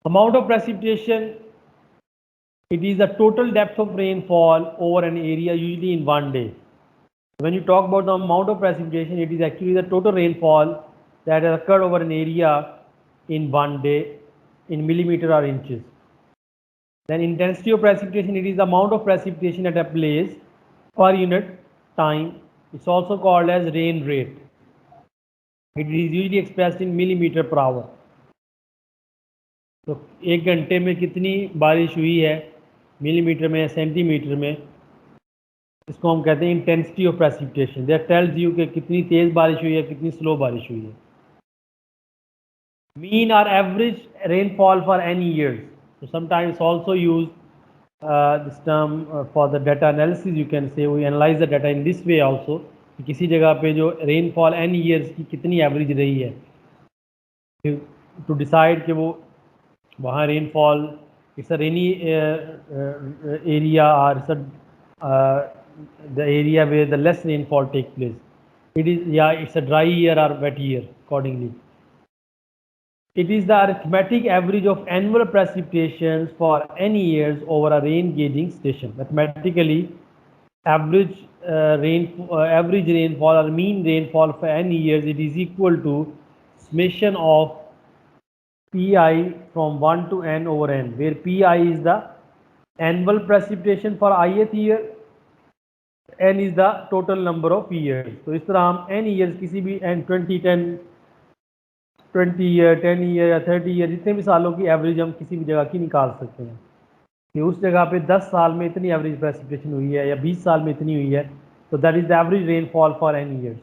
Amount of precipitation, it is the total depth of rainfall over an area usually in one day. When you talk about the amount of precipitation, it is actually the total rainfall that has occurred over an area in one day in millimeter or inches. Then intensity of precipitation, it is the amount of precipitation at a place per unit time. It's also called as rain rate. It is usually expressed in millimeter per hour. तो एक घंटे में कितनी बारिश हुई है millimetre में या सेंटीमीटर में, इसको हम कहते हैं intensity of precipitation. That tells you कि कितनी तेज़ बारिश हुई है, कितनी स्लो बारिश हुई है. मीन और average rainfall for any years. So sometimes it's also used this term for the data analysis. You can say we analyze the data in this way also. कि किसी जगह पे जो रेनफॉल एन ईयर्स की कितनी average रही है, फिर टू डिसाइड कि वो वहाँ rainfall it's a rainy area और it's the area where the less rainfall take place. It is या इट्स अ ड्राई ईयर और wet year accordingly. It is the arithmetic average of annual precipitations for any years over a rain gauging station. Mathematically, average rainfall or mean rainfall for any years, it is equal to summation of pi from 1 to n over n, where pi is the annual precipitation for ith year, n is the total number of years. तो इस तरह हम n years किसी भी n 20 year 10 year या 30 year जितने भी सालों की एवरेज हम किसी भी जगह की निकाल सकते हैं कि उस जगह पे 10 साल में इतनी एवरेज प्रेसिपिटेशन हुई है या 20 साल में इतनी हुई है. तो that is the average rainfall for any years.